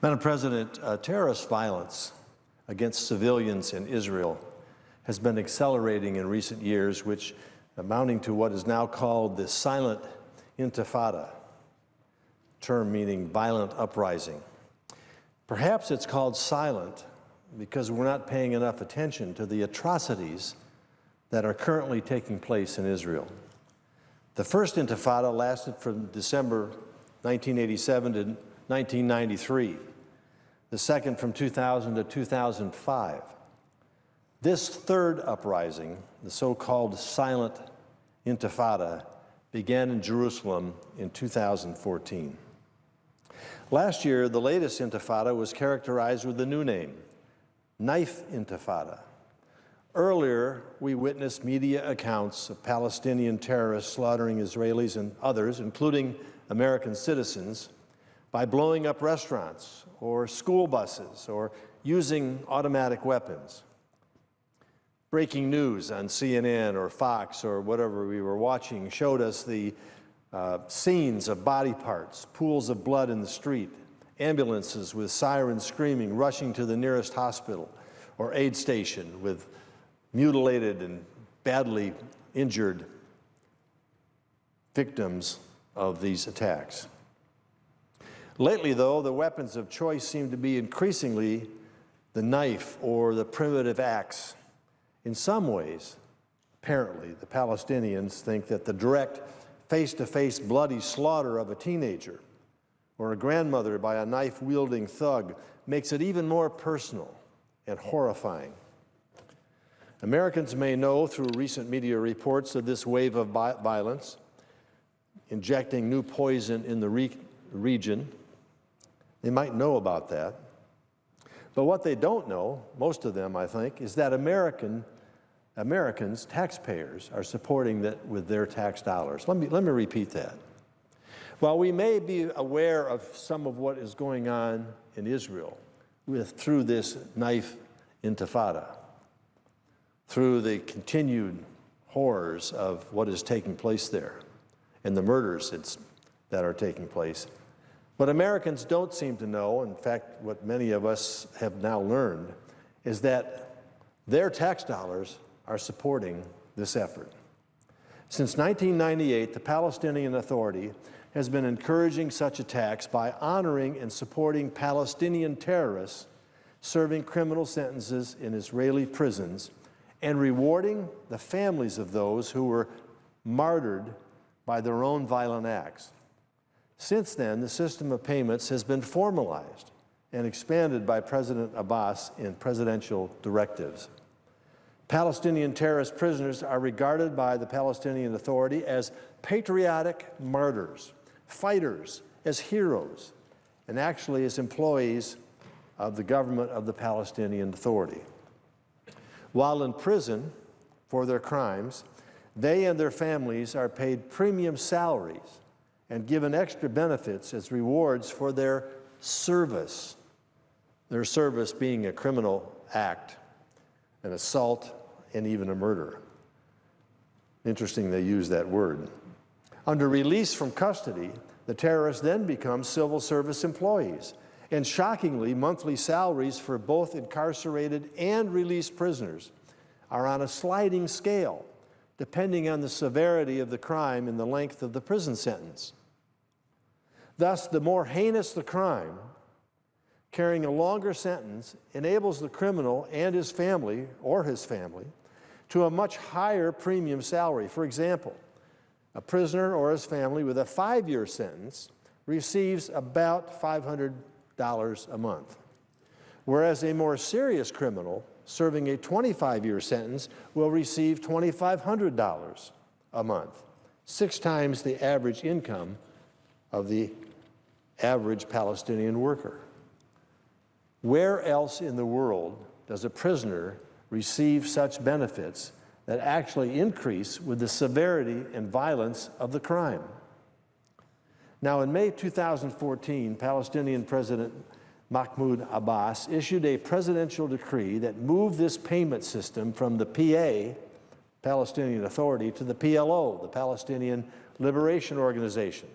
Madam President, terrorist violence against civilians in Israel has been accelerating in recent years, which amounting to what is now called the silent intifada, term meaning violent uprising. Perhaps it's called silent because we're not paying enough attention to the atrocities that are currently taking place in Israel. The first intifada lasted from December 1987 to 1993. The second from 2000 to 2005. This third uprising, the so-called silent intifada, began in Jerusalem in 2014. Last year, the latest intifada was characterized with a new name, knife intifada. Earlier, we witnessed media accounts of Palestinian terrorists slaughtering Israelis and others, including American citizens, by blowing up restaurants or school buses or using automatic weapons. Breaking news on CNN or Fox or whatever we were watching showed us the scenes of body parts, pools of blood in the street, ambulances with sirens screaming, rushing to the nearest hospital or aid station with mutilated and badly injured victims of these attacks. Lately, though, the weapons of choice seem to be increasingly the knife or the primitive axe. In some ways, apparently, the Palestinians think that the direct face-to-face bloody slaughter of a teenager or a grandmother by a knife-wielding thug makes it even more personal and horrifying. Americans may know through recent media reports of this wave of violence, injecting new poison in the region. They might know about that. But what they don't know, most of them, I think, is that Americans, taxpayers, are supporting that with their tax dollars. Let me repeat that. While we may be aware of some of what is going on in Israel through this knife intifada, through the continued horrors of what is taking place there and the murders that are taking place, what Americans don't seem to know, in fact, what many of us have now learned, is that their tax dollars are supporting this effort. Since 1998, the Palestinian Authority has been encouraging such attacks by honoring and supporting Palestinian terrorists serving criminal sentences in Israeli prisons and rewarding the families of those who were martyred by their own violent acts. Since then, the system of payments has been formalized and expanded by President Abbas in presidential directives. Palestinian terrorist prisoners are regarded by the Palestinian Authority as patriotic martyrs, fighters, as heroes, and actually as employees of the government of the Palestinian Authority. While in prison for their crimes, they and their families are paid premium salaries and given extra benefits as rewards for their service being a criminal act, an assault, and even a murder. Interesting they use that word. Under release from custody, the terrorists then become civil service employees, and shockingly, monthly salaries for both incarcerated and released prisoners are on a sliding scale, depending on the severity of the crime and the length of the prison sentence. Thus, the more heinous the crime, carrying a longer sentence enables the criminal and his family, to a much higher premium salary. For example, a prisoner or his family with a 5-year sentence receives about $500 a month, whereas a more serious criminal serving a 25-year sentence will receive $2,500 a month, 6 times the average income of the average Palestinian worker. Where else in the world does a prisoner receive such benefits that actually increase with the severity and violence of the crime? Now, in May 2014, Palestinian President Mahmoud Abbas issued a presidential decree that moved this payment system from the PA, Palestinian Authority, to the PLO, the Palestinian Liberation Organization.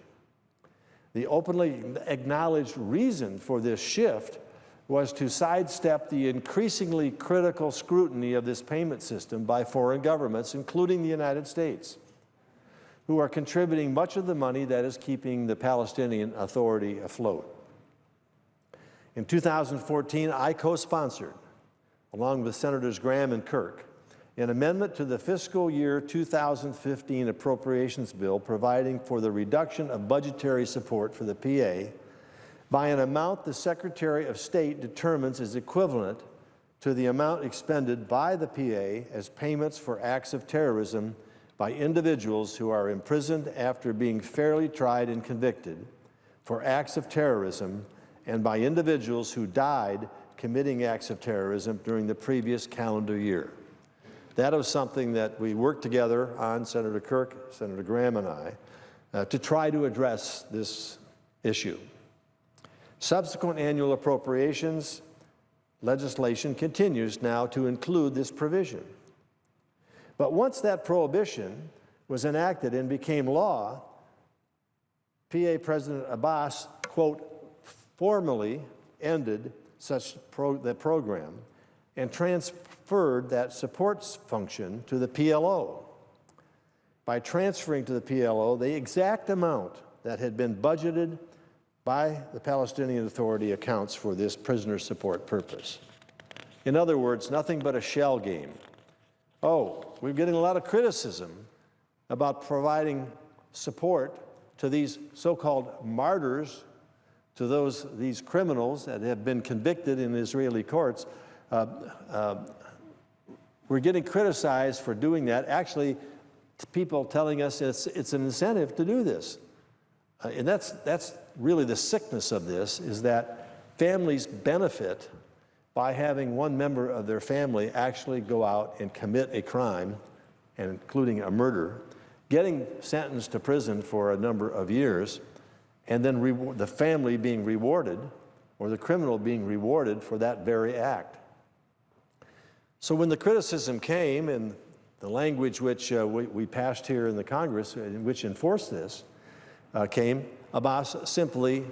The openly acknowledged reason for this shift was to sidestep the increasingly critical scrutiny of this payment system by foreign governments, including the United States, who are contributing much of the money that is keeping the Palestinian Authority afloat. In 2014, I co-sponsored, along with Senators Graham and Kirk, an amendment to the fiscal year 2015 appropriations bill providing for the reduction of budgetary support for the PA by an amount the Secretary of State determines is equivalent to the amount expended by the PA as payments for acts of terrorism by individuals who are imprisoned after being fairly tried and convicted for acts of terrorism, and by individuals who died committing acts of terrorism during the previous calendar year. That was something that we worked together on, Senator Kirk, Senator Graham, and I, to try to address this issue. Subsequent annual appropriations legislation continues now to include this provision. But once that prohibition was enacted and became law, PA President Abbas, quote, formally ended the program and transferred that support function to the PLO. By transferring to the PLO the exact amount that had been budgeted by the Palestinian Authority accounts for this prisoner support purpose. In other words, nothing but a shell game. Oh, we're getting a lot of criticism about providing support to these so-called martyrs, to these criminals that have been convicted in Israeli courts. We're getting criticized for doing that. Actually, people telling us it's an incentive to do this. And that's really the sickness of this, is that families benefit by having one member of their family actually go out and commit a crime, and including a murder, getting sentenced to prison for a number of years, and then the family being rewarded, or the criminal being rewarded for that very act. So when the criticism came, and the language which we passed here in the Congress, which enforced this, came, Abbas simply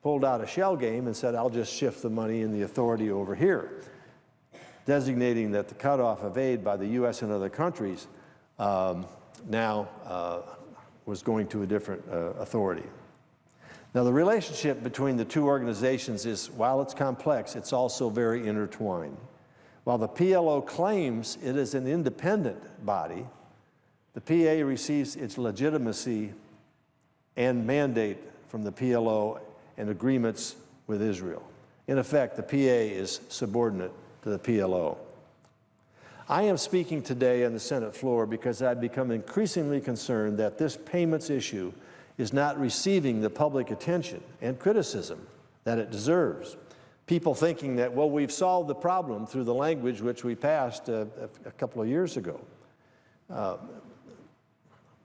pulled out a shell game and said, I'll just shift the money and the authority over here, designating that the cutoff of aid by the U.S. and other countries now was going to a different authority. Now, the relationship between the two organizations is, while it's complex, it's also very intertwined. While the PLO claims it is an independent body, the PA receives its legitimacy and mandate from the PLO and agreements with Israel. In effect, the PA is subordinate to the PLO. I am speaking today on the Senate floor because I've become increasingly concerned that this payments issue is not receiving the public attention and criticism that it deserves. People thinking that, well, we've solved the problem through the language which we passed a couple of years ago.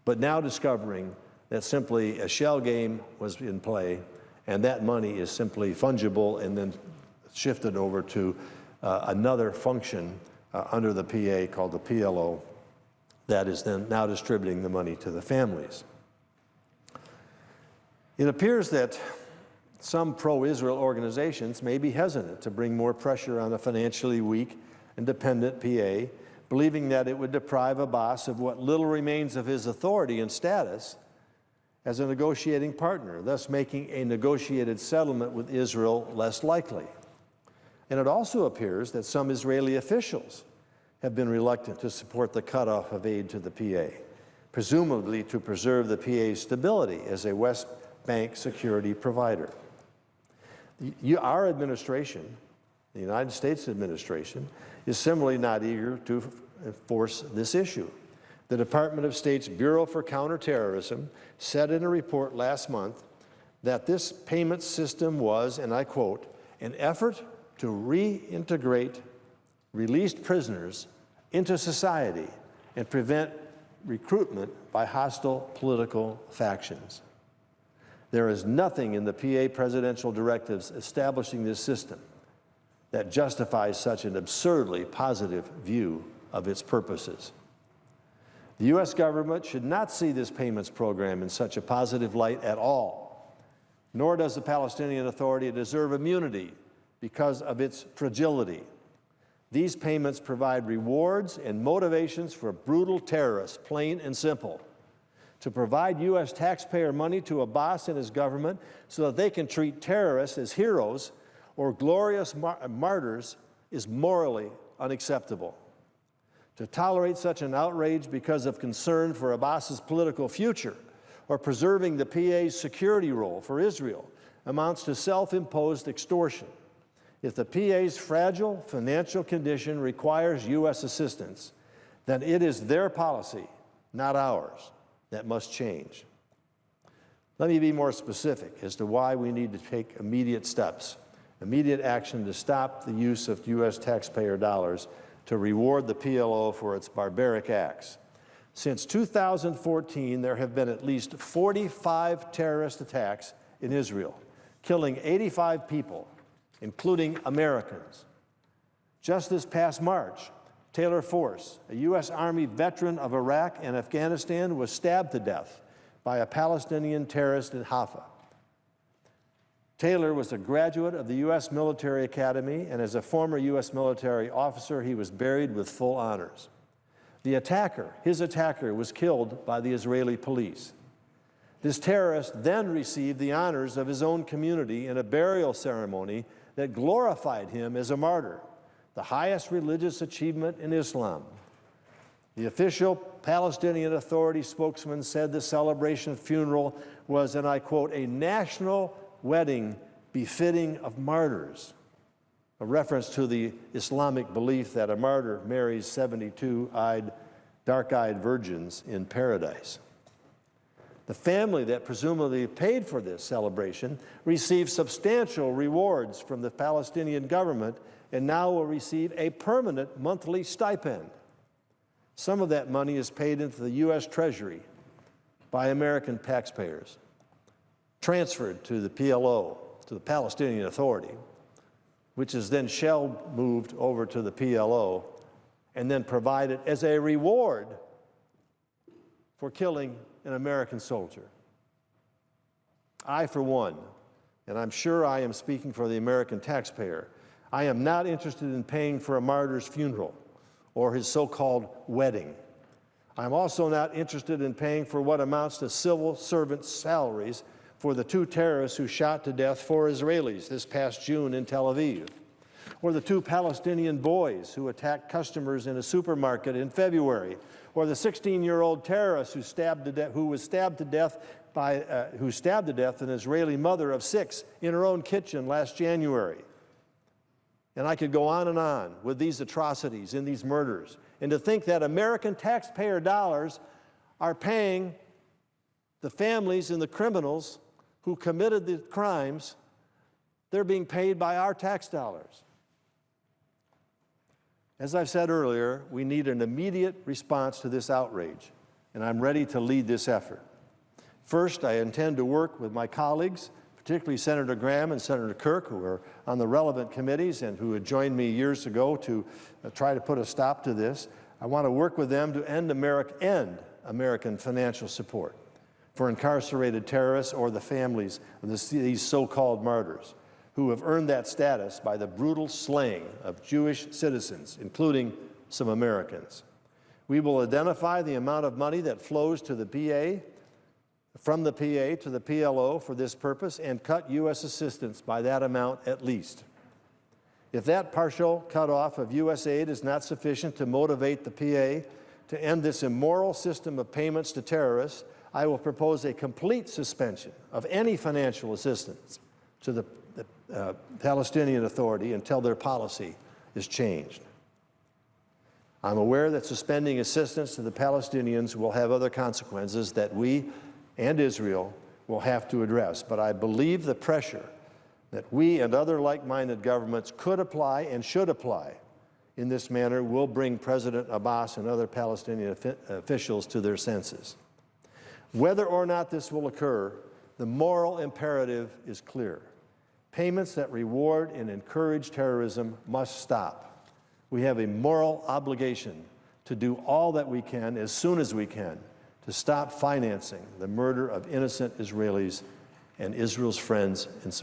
But now discovering that simply a shell game was in play, and that money is simply fungible and then shifted over to another function under the PA called the PLO that is then now distributing the money to the families. It appears that some pro-Israel organizations may be hesitant to bring more pressure on a financially weak and dependent PA, believing that it would deprive Abbas of what little remains of his authority and status as a negotiating partner, thus making a negotiated settlement with Israel less likely. And it also appears that some Israeli officials have been reluctant to support the cutoff of aid to the PA, presumably to preserve the PA's stability as a West Bank security provider. Our administration, the United States administration, is similarly not eager to enforce this issue. The Department of State's Bureau for Counterterrorism said in a report last month that this payment system was, and I quote, an effort to reintegrate released prisoners into society and prevent recruitment by hostile political factions. There is nothing in the PA presidential directives establishing this system that justifies such an absurdly positive view of its purposes. The U.S. government should not see this payments program in such a positive light at all. nor does the Palestinian Authority deserve immunity because of its fragility. These payments provide rewards and motivations for brutal terrorists, plain and simple. To provide U.S. taxpayer money to Abbas and his government so that they can treat terrorists as heroes or glorious martyrs is morally unacceptable. To tolerate such an outrage because of concern for Abbas's political future or preserving the PA's security role for Israel amounts to self-imposed extortion. If the PA's fragile financial condition requires U.S. assistance, then it is their policy, not ours, that must change. Let me be more specific as to why we need to take immediate steps, immediate action to stop the use of U.S. taxpayer dollars to reward the PLO for its barbaric acts. Since 2014, there have been at least 45 terrorist attacks in Israel, killing 85 people, including Americans. Just this past March, Taylor Force, a U.S. Army veteran of Iraq and Afghanistan, was stabbed to death by a Palestinian terrorist in Haifa. Taylor was a graduate of the U.S. Military Academy, and as a former U.S. military officer, he was buried with full honors. His attacker, was killed by the Israeli police. This terrorist then received the honors of his own community in a burial ceremony that glorified him as a martyr, the highest religious achievement in Islam. The official Palestinian Authority spokesman said the celebration funeral was, and I quote, a national wedding befitting of martyrs, a reference to the Islamic belief that a martyr marries 72 dark-eyed virgins in paradise. The family that presumably paid for this celebration received substantial rewards from the Palestinian government and now will receive a permanent monthly stipend. Some of that money is paid into the U.S. Treasury by American taxpayers, transferred to the PLO, to the Palestinian Authority, which is then shell moved over to the PLO and then provided as a reward for killing an American soldier. I, for one, and I'm sure I am speaking for the American taxpayer, I am not interested in paying for a martyr's funeral or his so-called wedding. I'm also not interested in paying for what amounts to civil servant salaries for the two terrorists who shot to death four Israelis this past June in Tel Aviv, or the two Palestinian boys who attacked customers in a supermarket in February, or the 16-year-old terrorist who stabbed to death an Israeli mother of 6 in her own kitchen last January. And I could go on with these atrocities and these murders. And to think that American taxpayer dollars are paying the families and the criminals who committed the crimes, they're being paid by our tax dollars. As I've said earlier, we need an immediate response to this outrage, and I'm ready to lead this effort. First, I intend to work with my colleagues, particularly Senator Graham and Senator Kirk, who are on the relevant committees and who had joined me years ago to try to put a stop to this. I want to work with them to end American financial support for incarcerated terrorists or the families of these so-called martyrs who have earned that status by the brutal slaying of Jewish citizens, including some Americans. We will identify the amount of money that flows to the PA, from the PA to the PLO for this purpose, and cut U.S. assistance by that amount at least. If that partial cutoff of U.S. aid is not sufficient to motivate the PA to end this immoral system of payments to terrorists, I will propose a complete suspension of any financial assistance to the Palestinian Authority until their policy is changed. I'm aware that suspending assistance to the Palestinians will have other consequences that we and Israel will have to address, but I believe the pressure that we and other like-minded governments could apply and should apply in this manner will bring President Abbas and other Palestinian officials to their senses. Whether or not this will occur, the moral imperative is clear. Payments that reward and encourage terrorism must stop. We have a moral obligation to do all that we can, as soon as we can, to stop financing the murder of innocent Israelis and Israel's friends and supporters.